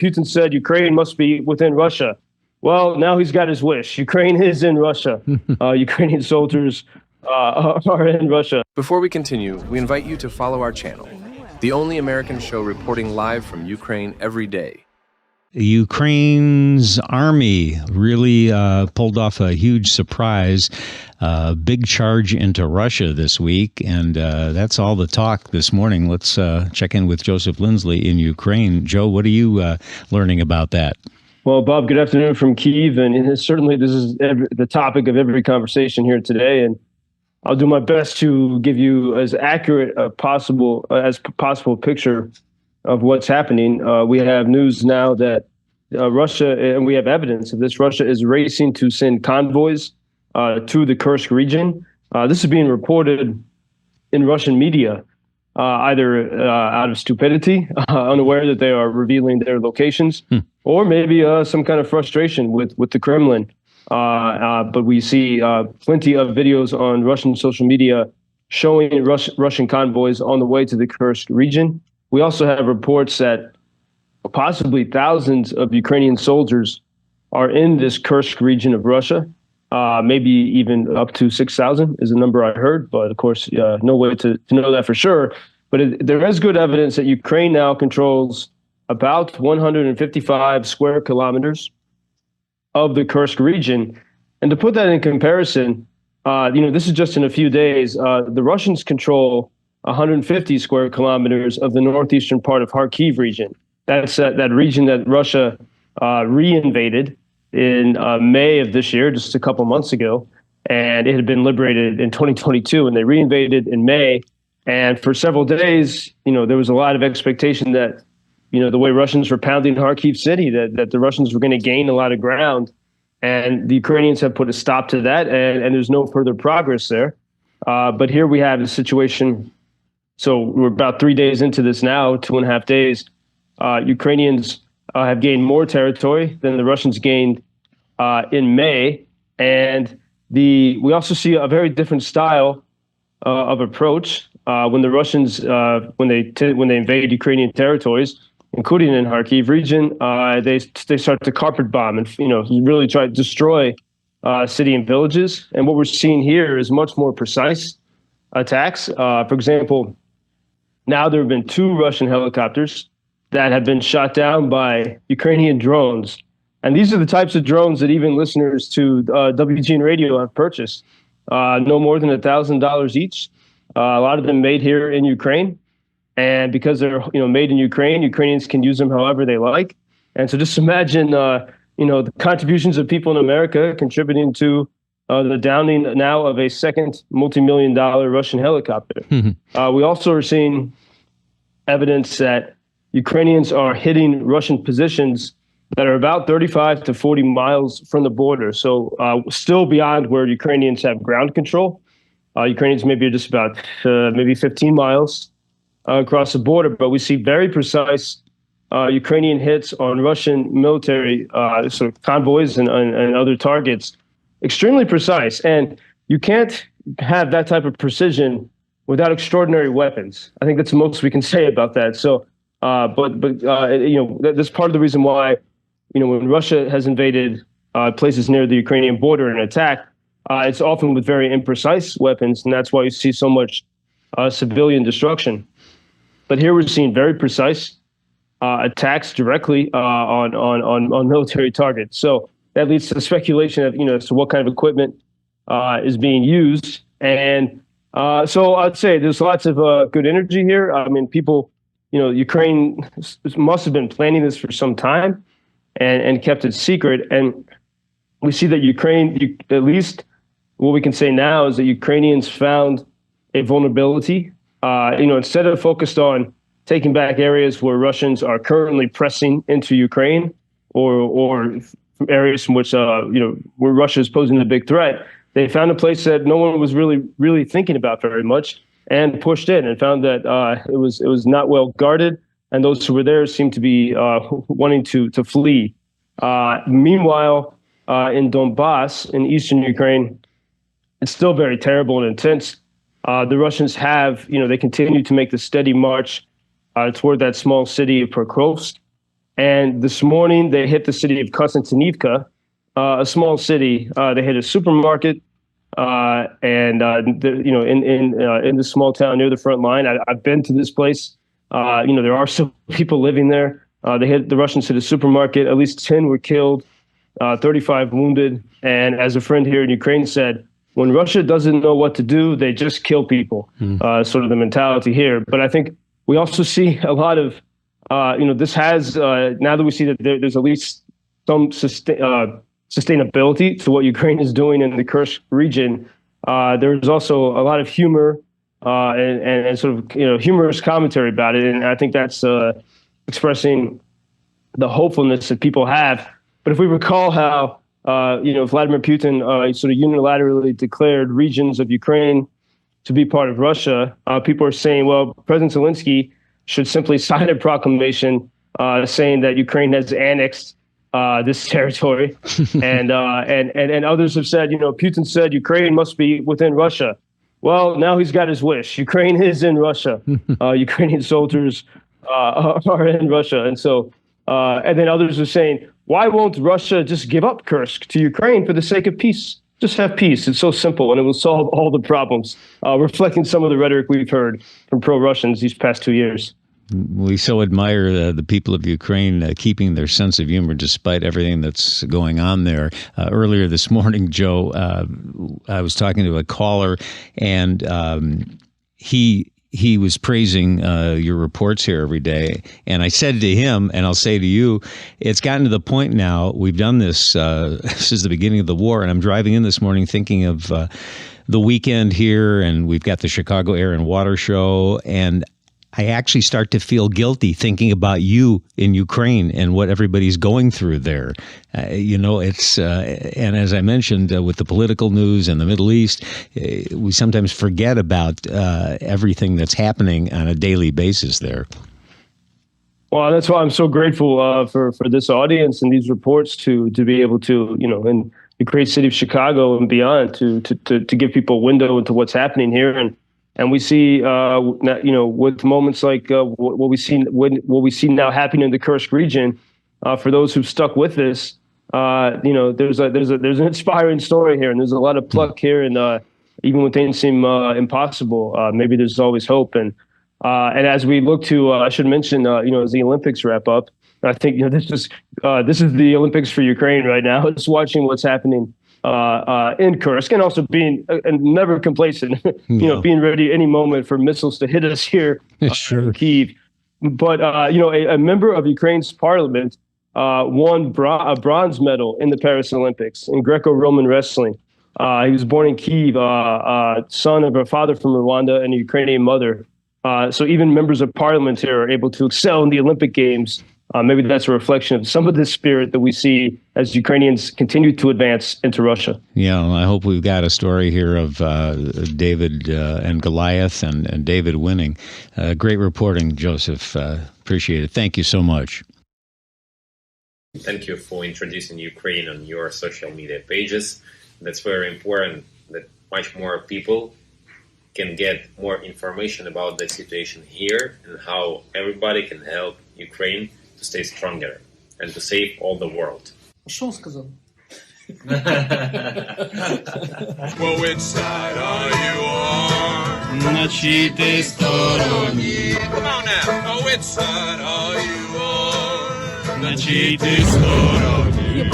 Putin said Ukraine must be within Russia. Well, now he's got his wish. Ukraine is in Russia. Ukrainian soldiers are in Russia. Before we continue, we invite you to follow our channel, the only American show reporting live from Ukraine every day. Ukraine's army really pulled off a huge surprise, big charge into Russia this week, and that's all the talk this morning. Let's check in with Joseph Lindsley in Ukraine. Joe, what are you learning about that? Well, Bob, good afternoon from Kyiv, and certainly this is the topic of every conversation here today, and I'll do my best to give you as accurate as possible picture of what's happening. We have news now that Russia, and we have evidence of this, Russia is racing to send convoys to the Kursk region. This is being reported in Russian media, either out of stupidity, unaware that they are revealing their locations, or maybe some kind of frustration with the Kremlin. But we see plenty of videos on Russian social media showing Russian convoys on the way to the Kursk region. We also have reports that possibly thousands of Ukrainian soldiers are in this Kursk region of Russia. Maybe even up to 6,000 is the number I heard, but of course, no way to know that for sure. But there is good evidence that Ukraine now controls about 155 square kilometers of the Kursk region. And to put that in comparison, this is just in a few days. The Russians control 150 square kilometers of the northeastern part of Kharkiv region. That's that region that Russia reinvaded in May of this year, just a couple months ago. And it had been liberated in 2022, and they reinvaded in May. And for several days, there was a lot of expectation that, the way Russians were pounding Kharkiv city, that the Russians were going to gain a lot of ground. And the Ukrainians have put a stop to that, and there's no further progress there. But here we have a situation. So we're about 3 days into this now, 2.5 days. Ukrainians have gained more territory than the Russians gained in May. And we also see a very different style of approach when the Russians, when they invade Ukrainian territories, including in Kharkiv region, they start to carpet bomb and really try to destroy city and villages. And what we're seeing here is much more precise attacks. For example, now there have been 2 Russian helicopters that have been shot down by Ukrainian drones. And these are the types of drones that even listeners to WGN Radio have purchased. No more than $1,000 each. A lot of them made here in Ukraine. And because they're made in Ukraine, Ukrainians can use them however they like. And so just imagine the contributions of people in America contributing to the downing now of a second multi-million-dollar Russian helicopter. We also are seeing evidence that Ukrainians are hitting Russian positions that are about 35 to 40 miles from the border. So still beyond where Ukrainians have ground control. Ukrainians maybe are just about maybe 15 miles across the border, but we see very precise Ukrainian hits on Russian military sort of convoys and other targets. Extremely precise. And you can't have that type of precision without extraordinary weapons. I think that's the most we can say about that. So, that's part of the reason why, when Russia has invaded places near the Ukrainian border and attack, it's often with very imprecise weapons, and that's why you see so much civilian destruction. But here we're seeing very precise attacks directly on military targets. So that leads to the speculation of as to what kind of equipment is being used, and so I'd say there's lots of good energy here. I mean, people. Ukraine must have been planning this for some time and kept it secret. And we see that Ukraine, at least what we can say now is that Ukrainians found a vulnerability. Instead of focused on taking back areas where Russians are currently pressing into Ukraine or areas from which, where Russia is posing a big threat, they found a place that no one was really thinking about very much, and pushed in and found that it was not well guarded, and those who were there seemed to be wanting to flee. Meanwhile, in Donbass, in eastern Ukraine, it's still very terrible and intense. The Russians they continue to make the steady march toward that small city of Pokrovsk, And this morning they hit the city of Konstantinivka, a small city. They hit a supermarket, in this small town near the front line. I've been to this place. There are still people living there. The Russians hit a supermarket. At least 10 were killed, 35 wounded. And as a friend here in Ukraine said, when Russia doesn't know what to do, they just kill people. Sort of the mentality here. But I think we also see a lot of, this has, now that we see that there's at least some sustainability to what Ukraine is doing in the Kursk region, there's also a lot of humor and sort of, humorous commentary about it. And I think that's expressing the hopefulness that people have. But if we recall how, Vladimir Putin sort of unilaterally declared regions of Ukraine to be part of Russia, people are saying, well, President Zelensky should simply sign a proclamation saying that Ukraine has annexed this territory. and others have said, Putin said Ukraine must be within Russia. Well, now he's got his wish. Ukraine is in Russia. Ukrainian soldiers are in Russia. And so, and then others are saying, why won't Russia just give up Kursk to Ukraine for the sake of peace? Just have peace. It's so simple, and it will solve all the problems, reflecting some of the rhetoric we've heard from pro-Russians these past 2 years. We so admire the people of Ukraine keeping their sense of humor despite everything that's going on there. Earlier this morning, Joe, I was talking to a caller, and he was praising your reports here every day. And I said to him, and I'll say to you, it's gotten to the point now, we've done this since the beginning of the war, and I'm driving in this morning thinking of the weekend here, and we've got the Chicago Air and Water Show, and I actually start to feel guilty thinking about you in Ukraine and what everybody's going through there. It's and as I mentioned, with the political news in the Middle East, we sometimes forget about everything that's happening on a daily basis there. Well, that's why I'm so grateful for this audience and these reports to be able to, in the great city of Chicago and beyond, to give people a window into what's happening here. And we see, with moments like what we see now happening in the Kursk region, for those who've stuck with this, there's an inspiring story here, and there's a lot of pluck here, and even when things seem impossible, maybe there's always hope. And as we look to, I should mention, as the Olympics wrap up, I think this is the Olympics for Ukraine right now. It's watching what's happening in Kursk, and also being never complacent, being ready any moment for missiles to hit us here in Kyiv. But, a member of Ukraine's parliament won a bronze medal in the Paris Olympics in Greco-Roman wrestling. He was born in Kyiv, son of a father from Rwanda and a Ukrainian mother. So even members of parliament here are able to excel in the Olympic Games. Maybe that's a reflection of some of the spirit that we see as Ukrainians continue to advance into Russia. Yeah, well, I hope we've got a story here of David and Goliath and David winning. Great reporting, Joseph. Appreciate it. Thank you so much. Thank you for introducing Ukraine on your social media pages. That's very important that much more people can get more information about the situation here and how everybody can help Ukraine to stay stronger and to save all the world. Что он сказал? Well, which side are you on? На чьей ты стороне? Come on now. Oh, which side are you on? На чьей ты стороне?